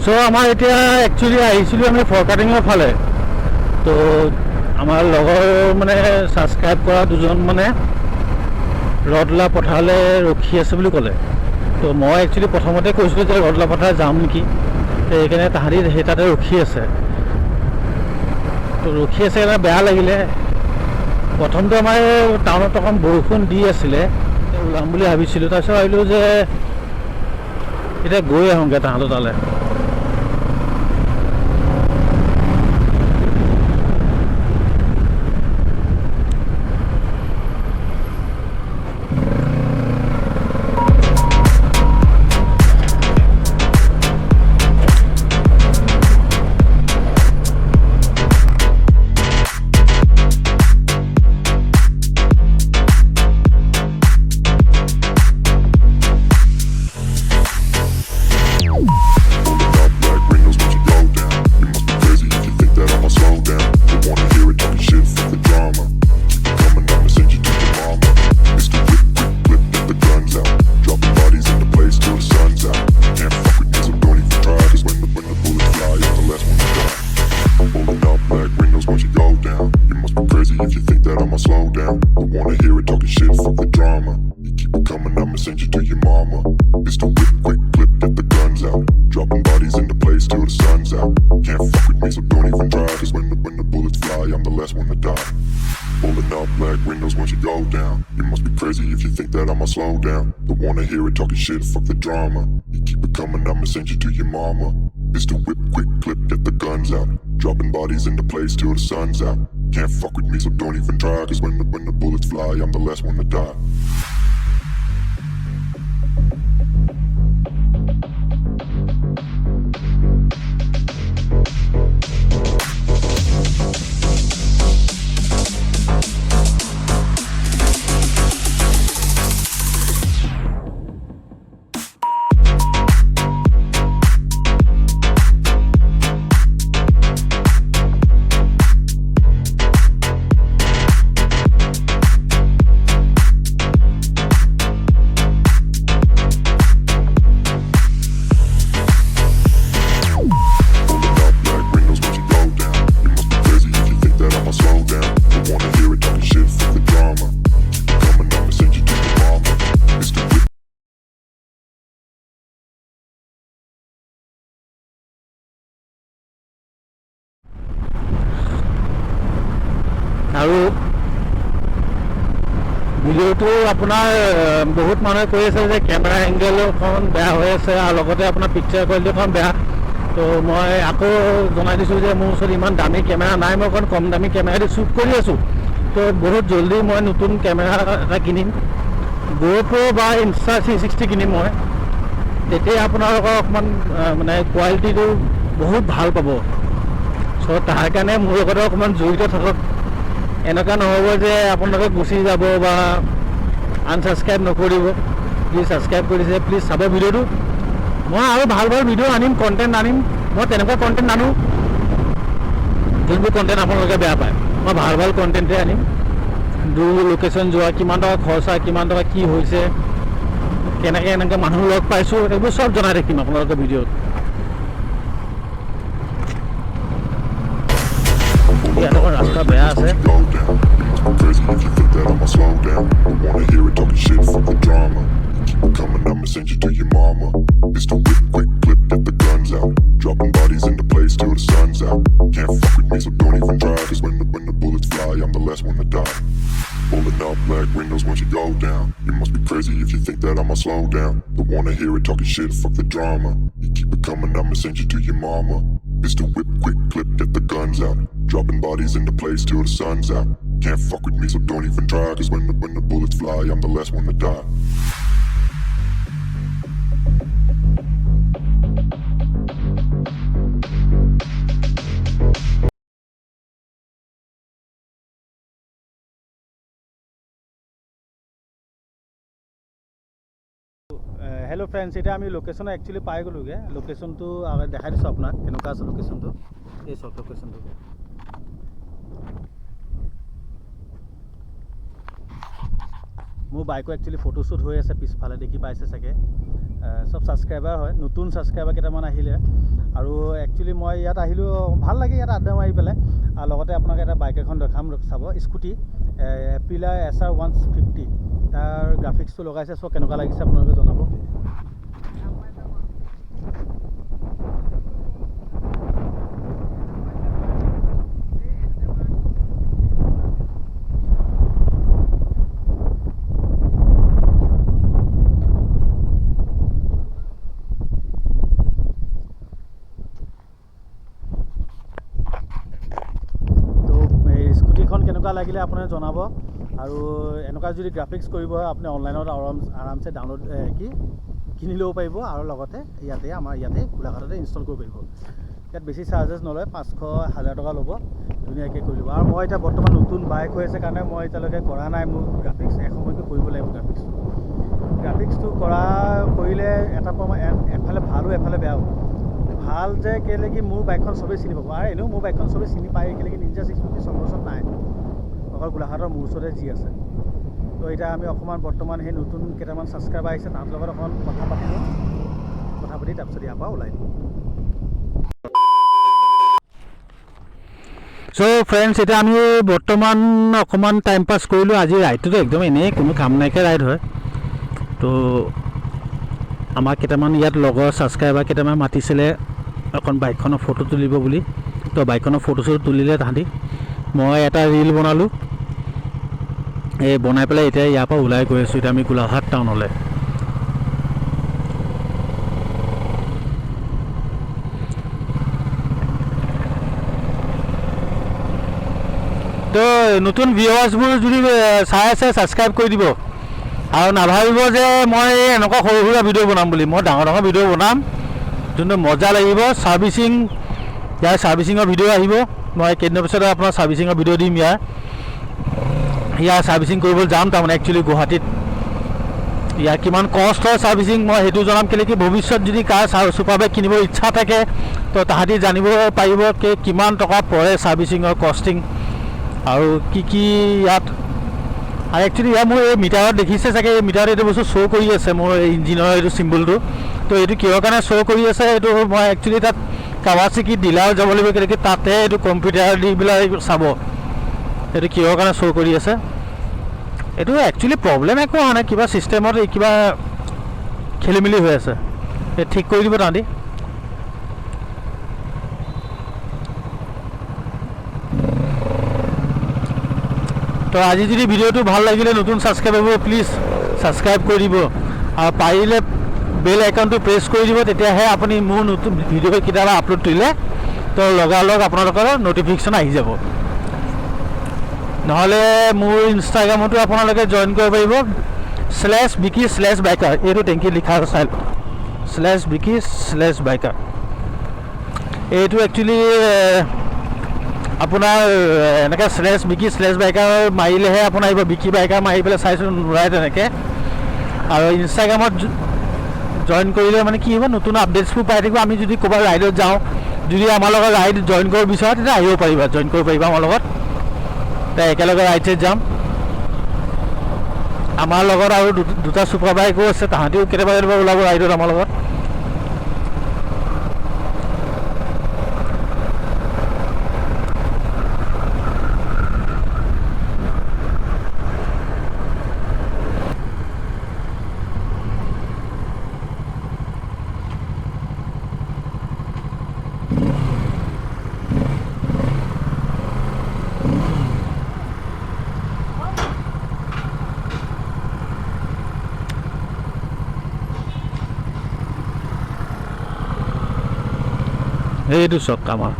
So আমাৰ এতিয়া actually আহিছিলোঁ আমি ফৰকাটিঙৰ ফালে। তো আমাৰ লগৰ মানে ছাবস্ক্ৰাইব কৰা দুজন মানে ৰডলা পথাৰলৈ ৰখি আছে বুলি ক'লে। তো মই একচুৱেলি প্ৰথমতে কৈছিলোঁ যে ৰডলা পথাৰ যাম নেকি, তো সেইকাৰণে তাহাঁতি সেই তাতে ৰখি আছে। তো ৰখি আছে কাৰণে বেয়া লাগিলে। প্ৰথমটো আমাৰ টাউনত অকণ বৰষুণ দি আছিলে, ওলাম বুলি ভাবিছিলোঁ। তাৰপিছত ভাবিলোঁ যে এতিয়া গৈ আহোঁগৈ তাহাঁতৰ তালৈ। Slow down, don't wanna hear it talking shit, fuck the drama. You keep it coming, I'ma send you to your mama. It's the whip, quick clip, get the guns out. Dropping bodies into place till the sun's out. Can't fuck with me, so don't even try, cause when the bullets fly, I'm the last one to die. আৰু ভিডিঅ'টো আপোনাৰ বহুত মানুহে কৈ আছে যে camera angle অকণ বেয়া হৈ আছে আৰু লগতে আপোনাৰ পিকচাৰ কোৱালিটি অকণ বেয়া। তো মই আকৌ জনাই দিছোঁ যে মোৰ ওচৰত ইমান দামী কেমেৰা নাই, মই অকণ কম দামী কেমেৰা দি শ্বুট কৰি আছোঁ। তো বহুত জলদি মই নতুন কেমেৰা এটা কিনিম, GoPro বা Ninja650 কিনিম মই। তেতিয়া আপোনালোকৰ অকণমান মানে কোৱালিটিটো বহুত ভাল পাব। চ' তাৰ কাৰণে মোৰ লগতে অকণমান জড়িত থাকক। এনেকুৱা নহ'ব যে আপোনালোকে গুচি যাব বা আনছাবস্ক্ৰাইব নকৰিব। প্লিজ ছাবস্ক্ৰাইব কৰিছে, প্লিজ চাব ভিডিঅ'টো। মই আৰু ভাল ভাল ভিডিঅ' আনিম, কণ্টেণ্ট আনিম। মই তেনেকুৱা কণ্টেণ্ট নানো যোনবোৰ কণ্টেণ্ট আপোনালোকে বেয়া পায়। মই ভাল ভাল কণ্টেণ্টে আনিম। দূৰ লোকেশ্যন যোৱা, কিমান টকা খৰচা, কিমান টকা কি হৈছে, কেনেকৈ এনেকৈ মানুহ লগ পাইছোঁ, এইবোৰ চব জনাই থাকিম আপোনালোকৰ ভিডিঅ'ত। ইয়াত অকণ ৰাস্তা বেয়া আছে। Crazy if you think that I'ma slow down. Don't wanna hear it talking shit, fuck the drama. Keep it coming, I'ma send you to your mama. It's the whip, quick clip, get the guns out. Dropping bodies into place till the sun's out. Can't fuck with me, so don't even try, cause when the bullets fly, I'm the last one to die. Pulling up black windows once you go down. You must be crazy if you think that I'ma slow down. Don't wanna hear it talking shit, fuck the drama. You keep it coming, I'ma send you to your mama. It's the whip, quick clip, get the guns out. Dropping bodies into place till the sun's out. Can't fuck with me, so don't even try, cause when the bullets fly, I'm the last one to die. Hello' friends, এতিয়া আমি location actually পাই গ'লোগৈ। লোকেশ্যনটো দেখাই দিছোঁ আপোনাক, কেনেকুৱা আছে লোকেশ্যনটো। এই চব লোকেশ্যনটো মোৰ বাইকো একচুৱেলি ফটোশ্বুট হৈ আছে পিছফালে দেখি পাইছে চাগে সব ছাবস্ক্ৰাইবাৰ হয় নতুন ছাবস্ক্ৰাইবাৰ কেইটামান আহিলে আৰু একচুৱেলি মই ইয়াত আহিলোঁ ভাল লাগে ইয়াত আড্ডা মাৰি পেলাই আৰু লগতে আপোনাক এটা বাইক এখন দেখাম চাব স্কুটি এপ্ৰিলা SR 150 তাৰ গ্ৰাফিক্সটো লগাইছে চ' কেনেকুৱা লাগিছে আপোনালোকে জনাব কেনেকুৱা লাগিলে আপোনাক জনাব আৰু এনেকুৱা যদি গ্ৰাফিক্স কৰিব হয় আপুনি অনলাইনত আৰামছে ডাউনলোড কিনি ল'ব পাৰিব আৰু লগতে ইয়াতে আমাৰ ইয়াতে গোলাঘাটতে ইনষ্টল কৰিব পাৰিব ইয়াত বেছি চাৰ্জেছ নলয় 500-1000 টকা ল'ব ধুনীয়াকৈ কৰি ল'ব আৰু মই এতিয়া বৰ্তমান নতুন বাইক হৈ আছে কাৰণে মই এতিয়ালৈকে কৰা নাই মোৰ গ্ৰাফিক্স এসময়কৈ কৰিব লাগিব গ্ৰাফিক্সটো কৰিলে এটা এফালে ভালো এফালে বেয়াও ভাল যে কেলৈ কি মোৰ বাইকখন চবেই চিনি পাব আৰু এনেও মোৰ বাইকখন চবেই চিনি পায় কেলৈ কি Ninja650 চন্দৰচত নাই অকল গোলাঘাটৰ মোৰ ওচৰতে যি আছে তো এতিয়া আমি অকণমান বৰ্তমান সেই নতুন কেইটামান ছাবস্ক্ৰাইবাৰ আহিছে তাহাঁতৰ লগত অকণ কথা পাতি তাৰপিছত ইয়াৰ পৰা ওলাই দিম চ' ফ্ৰেণ্ডছ এতিয়া আমি বৰ্তমান অকণমান টাইম পাছ কৰিলোঁ আজি ৰাইডটোতো একদম এনেই কোনো কাম নাইকিয়া ৰাইড হয় তো আমাক কেইটামান ইয়াত লগৰ ছাবস্ক্ৰাইবাৰ কেইটামান মাতিছিলে অকণ বাইকখনৰ ফটো তুলিব বুলি তো বাইকখনৰ ফটো তুলিলে তাহাঁতি মই এটা ৰীল বনালোঁ এই বনাই পেলাই এতিয়া ইয়াৰ পৰা ওলাই গৈ আছোঁ এতিয়া আমি গোলাঘাট টাউনলৈ তো নতুন ভিউৱাৰ্ছবোৰ যদি চাই আছে ছাবস্ক্ৰাইব কৰি দিব আৰু নাভাবিব যে মই এনেকুৱা সৰু সুৰা ভিডিঅ' বনাম বুলি মই ডাঙৰ ভিডিঅ' বনাম যোনটো মজা লাগিব ছাৰ্ভিচিং ইয়াৰ ছাৰ্ভিচিঙৰ ভিডিঅ' আহিব মই কেইদিনৰ পিছতে আপোনাৰ ছাৰ্ভিচিঙৰ ভিডিঅ' দিম ইয়াৰ ছাৰ্ভিচিং কৰিবলৈ যাম তাৰমানে একচুৱেলি গুৱাহাটীত ইয়াৰ কিমান কষ্ট হয় ছাৰ্ভিচিং মই সেইটো জনাম কেলৈ কি ভৱিষ্যত যদি কাৰ ছুপাৰ বাইক কিনিবৰ ইচ্ছা থাকে তো তাহাঁতি জানিব পাৰিব কি কিমান টকা পৰে ছাৰ্ভিচিঙৰ কষ্টিং আৰু কি ইয়াত আৰু একচুৱেলি ইয়াৰ মোৰ এই মিটাৰত দেখিছে চাগে এই মিটাৰত এইটো বস্তু শ্ব' কৰি আছে মোৰ ইঞ্জিনৰ এইটো চিম্বলটো তো এইটো কিহৰ কাৰণে শ্ব' কৰি আছে এইটো মই একচুৱেলি তাত কাৱাছাকি ডিলাৰ যাব লাগিব কেলৈ তাতে এইটো কম্পিউটাৰ দি পেলাই চাব এইটো কিহৰ কাৰণে শ্ব' কৰি আছে এইটো একচুৱেলি প্ৰব্লেম একো হোৱা নাই কিবা ছিষ্টেমত কিবা খেলি মেলি হৈ আছে এই ঠিক কৰি দিব তাহাঁতি তো আজি যদি ভিডিঅ'টো ভাল লাগিলে নতুন ছাবস্ক্ৰাইবাৰবোৰ প্লিজ ছাবস্ক্ৰাইব কৰি দিব আৰু পাৰিলে বেল আইকনটো প্ৰেছ কৰি দিব তেতিয়াহে আপুনি মোৰ নতুন ভিডিঅ' কেতিয়াবা আপলোড কৰিলে তো লগালগ আপোনালোকৰ ন'টিফিকেশ্যন আহি যাব নহ'লে মোৰ ইনষ্টাগ্ৰামতো আপোনালোকে জইন কৰিব পাৰিব /Vicky/biker এইটো টেংকি লিখা আছে চাই /Vicky/biker এইটো একচুৱেলি আপোনাৰ এনেকৈ /Vicky/biker মাৰিলেহে আপোনাৰ আহিব বিকি বাইকাৰ মাৰি পেলাই চাইছোঁ নোলায় তেনেকৈ আৰু ইনষ্টাগ্ৰামত জইন কৰিলে মানে কি হ'ব নতুন আপডেটছবোৰ পাই থাকিব আমি যদি ক'ৰবাত ৰাইডত যাওঁ যদি আমাৰ লগত ৰাইড জইন কৰিব বিচাৰা তেতিয়া আহিব পাৰিবা জইন কৰিব পাৰিবা আমাৰ লগত তাই একেলগে ৰাইড যাম আমাৰ লগত আৰু দুটা ছুপাৰ বাইকো আছে তাহাঁতিও কেতিয়াবা ওলাব ৰাইডত আমাৰ লগত এইটো চক আমাৰ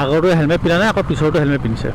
আগৰটো হেলমেট পিন্ধা নাই আকৌ পিছৰটো হেলমেট পিন্ধিছে